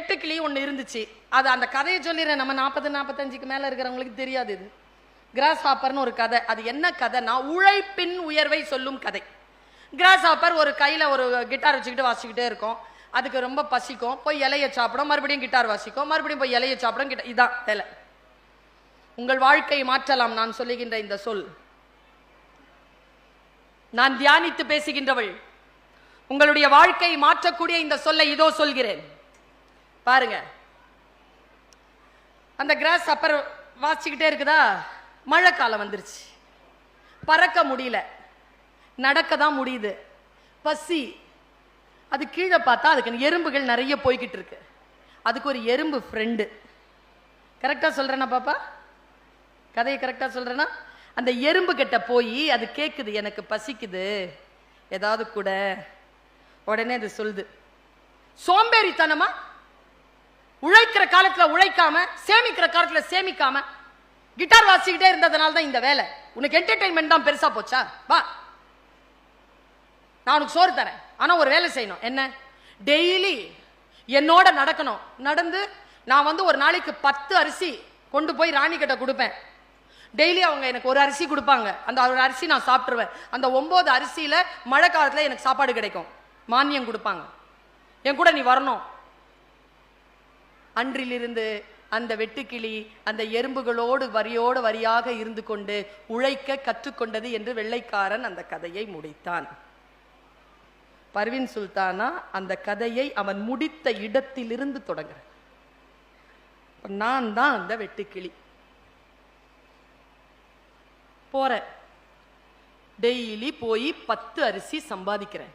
வெட்டுக்கிளி ஒன்று இருந்துச்சு. அது அந்த கதையை சொல்லிடுறேன். நம்ம 40-45க்கு மேலே இருக்கிறவங்களுக்கு தெரியாது. இது கிராஸ் ஹாப்பர்னு ஒரு கதை. அது என்ன கதைனா, உழைப்பின் உயர்வை சொல்லும் கதை. கிராஸ் ஹாப்பர் ஒரு கையில் ஒரு கிட்டார் வச்சுக்கிட்டு வாசிக்கிட்டே இருக்கும். அதுக்கு ரொம்ப பசிக்கும், போய் இலையை சாப்பிடும், மறுபடியும் கிட்டார் வாசிக்கும், மறுபடியும் போய் இலையை சாப்பிடும். இதான் வேலை. உங்கள் வாழ்க்கையை மாற்றலாம் நான் சொல்லுகின்ற இந்த சொல். நான் தியானித்து பேசுகின்றவள். உங்களுடைய வாழ்க்கையை மாற்றக்கூடிய இந்த சொல்லை இதோ சொல்கிறேன். பாருங்க, அந்த கிராஸ் ஹாப்பர் வாசிக்கிட்டே இருக்குதா, மழை காலம் வந்துருச்சு. பறக்க முடியல, நடக்க தான் முடியுது. பசி. அது கீழே பார்த்தா அதுக்கு எறும்புகள் நிறைய போய்கிட்டு இருக்கு. அதுக்கு ஒரு எறும்பு ஃப்ரெண்டு. கரெக்டா சொல்றேனா பாப்பா? கதையை கரெக்டா சொல்றேனா? அந்த எறும்பு கிட்ட போய் அது கேக்குது, எனக்கு பசிக்குது, ஏதாவது கூட. உடனே அது சொல்லுது, சோம்பேறித்தனமா உழைக்கிற காலத்துல உழைக்காம, சேமிக்கிற காலத்துல சேமிக்காம, கிட்டார் வாசிக்கிட்டே இருந்ததுனால தான் இந்த வேலை. உனக்கு என்டர்டைன்மெண்ட் தான் பெருசா போச்சா? வா, நான் உனக்கு சோறு தரேன், ஆனா ஒரு வேலை செய்யணும். என்ன? டெய்லி என்னோட நடக்கணும். நடந்து நான் ஒரு நாளைக்கு 10 அரிசி கொண்டு போய் ராணி கிட்ட கொடுப்பேன். டெய்லி அவங்க எனக்கு ஒரு அரிசி கொடுப்பாங்க. அந்த ஒரு அரிசி நான் சாப்பிட்டுருவேன். அந்த 9 அரிசியில மழை காலத்துல எனக்கு சாப்பாடு கிடைக்கும், மானியம் கொடுப்பாங்க. என் கூட நீ வரணும். அன்றிலிருந்து அந்த வெட்டுக்கிளி அந்த எறும்புகளோடு வரியோடு வரியாக இருந்து கொண்டு உழைக்க கற்றுக்கொண்டது என்று வெள்ளைக்காரன் அந்த கதையை முடித்தான். பர்வீன் சுல்தானா அந்த கதையை அவன் முடித்த இடத்திலிருந்து தொடங்குற. நான் தான் அந்த வெட்டுக்கிளி. போற டெய்லி போய் 10 அரிசி சம்பாதிக்கிறேன்.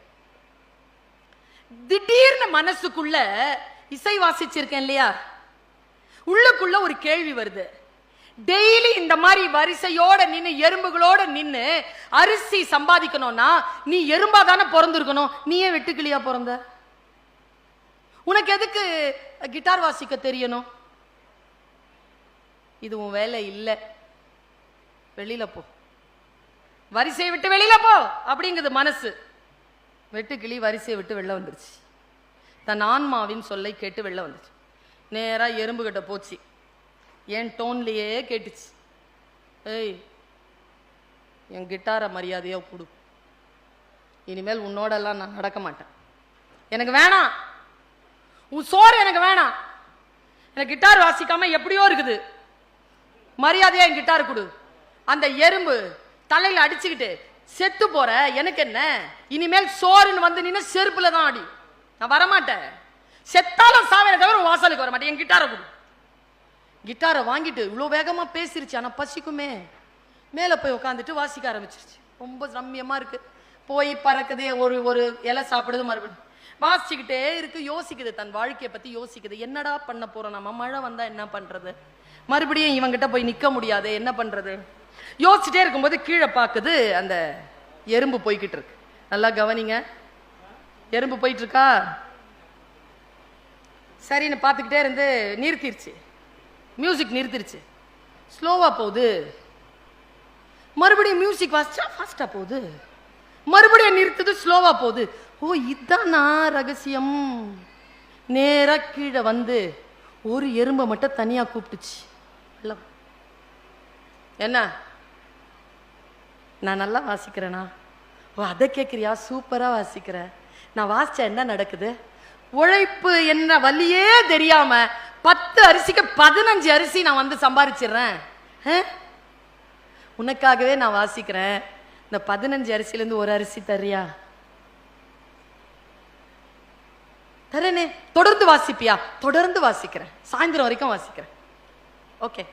திடீர்னு மனசுக்குள்ள இசை வாசிச்சிருக்கேன் இல்லையா, உள்ளுக்குள்ள ஒரு கேள்வி வருது. டெய்லி இந்த மாதிரி வரிசையோட நின்று எறும்புகளோட நின்று அரிசி சம்பாதிக்கணும்னா நீ எறும்பா தானே பிறந்திருக்கணும். நீ ஏன் வெட்டுக்கிளியா பிறந்த? உனக்கு எதுக்கு கிட்டார் வாசிக்க தெரியணும்? இது உன் வேலை இல்லை, வெளியில போ, வரிசையை விட்டு வெளியில போ அப்படிங்குது மனசு. வெட்டுக்கிளி வரிசையை விட்டு வெளில வந்துருச்சு. தன் ஆன்மாவின் சொல்லை கேட்டு வெளில வந்துச்சு. நேரா எறும்பு கிட்ட போச்சு. என் டோன்லயே கேட்டுச்சு, ஏய், என் கிட்டாரை மரியாதையா கொடு. இனிமேல் உன்னோடெல்லாம் நான் நடக்க மாட்டேன். எனக்கு வேணாம், உன் சோறு எனக்கு வேணாம். எனக்கு கிட்டார் வாசிக்காம எப்படியோ இருக்குது, மரியாதையா என் கிட்டார் கொடு. அந்த எறும்பு தலையில அடிச்சுக்கிட்டு, செத்து போற, எனக்கு என்ன, இனிமேல் சோறுன்னு வந்து நின்று செருப்புல தான் அடி, நான் வரமாட்டேன். செத்தாலும் சாவேன தவிர வாசலுக்கு வர மாட்டேன், என் கிட்டாரை கொடு. கிட்டாரை வாங்கிட்டு இவ்வளோ வேகமா பேசிருச்சு. ஆனா பசிக்குமே, மேல போய் உட்காந்துட்டு வாசிக்க ஆரம்பிச்சிருச்சு. ரொம்ப ரம்மியமா இருக்கு. போய் பறக்குது, ஒரு இலை சாப்பிடுது, மறுபடியும் வாசிச்சுக்கிட்டே இருக்கு. யோசிக்குது, தன் வாழ்க்கையை பத்தி யோசிக்குது. என்னடா பண்ண போறோம் நம்ம, மழை வந்தா என்ன பண்றது, மறுபடியும் இவங்கிட்ட போய் நிக்க முடியாது, என்ன பண்றது யோசிச்சுட்டே இருக்கும்போது கீழே பாக்குது, அந்த எறும்பு போய்கிட்டு இருக்கு. நல்லா கவனிங்க, எறும்பு போயிட்டு இருக்கா. சரின்னு பார்த்துக்கிட்டே இருந்து நிறுத்திருச்சு. மியூசிக் நிறுத்திருச்சு. ஸ்லோவா போகுது. மறுபடியும் மியூசிக் வாசிச்சா ஃபாஸ்டா போகுது. மறுபடியும் நிறுத்துது, ஸ்லோவா போகுது. ஓ, இதானா ரகசியம். நேரா கீழே வந்து ஒரு எறும்பை மட்டும் தனியா கூப்பிட்டுச்சு. என்ன, நான் நல்லா வாசிக்கிறேனா? ஓ, அதை கேட்குறியா? சூப்பரா வாசிக்கிற. நான் வாசிச்சா என்ன நடக்குது? உழைப்பு என்ன வழியே தெரியாம 10 அரிசிக்கு 15 அரிசி நான் வந்து சம்பாதிச்சிடுறேன். உனக்காகவே நான் வாசிக்கிறேன். இந்த 15 அரிசியிலேருந்து ஒரு அரிசி தரியா? தரேனே. தொடர்ந்து வாசிப்பியா? தொடர்ந்து வாசிக்கிறேன், சாயந்தரம் வரைக்கும் வாசிக்கிறேன். ஓகே.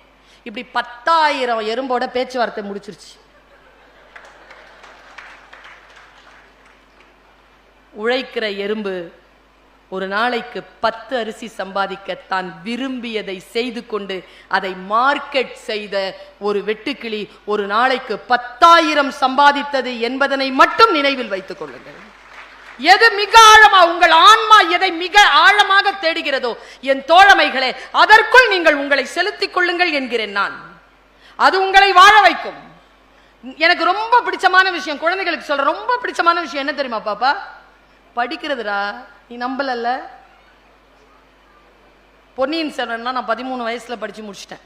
இப்படி 10,000 எறும்போட பேச்சுவார்த்தை முடிச்சிருச்சு. உழைக்கிற எறும்பு ஒரு நாளைக்கு 10 அரிசி சம்பாதிக்க தான் விரும்பியதை செய்து கொண்டு அதை மார்க்கெட் செய்த ஒரு வெட்டுக்கிளி ஒரு நாளைக்கு 10,000 சம்பாதித்தது என்பதனை மட்டும் நினைவில் வைத்துக் கொள்ளுங்கள். எது மிக ஆழமா உங்கள் ஆன்மா எதை மிக ஆழமாக தேடுகிறதோ என் தோழமைகளே, அதற்குள் நீங்கள் உங்களை செலுத்திக் கொள்ளுங்கள் என்கிறேன் நான். அது உங்களை வாழ வைக்கும். எனக்கு ரொம்ப பிடிச்சமான விஷயம், குழந்தைகளுக்கு சொல்ற ரொம்ப பிடிச்சமான விஷயம் என்ன தெரியுமா பாப்பா? படிக்கிறதுடா. நீ நம்பலல்ல, பொன்னியின் செல்வன்னா நான் 13 வயசுல படிச்சு முடிச்சிட்டேன்.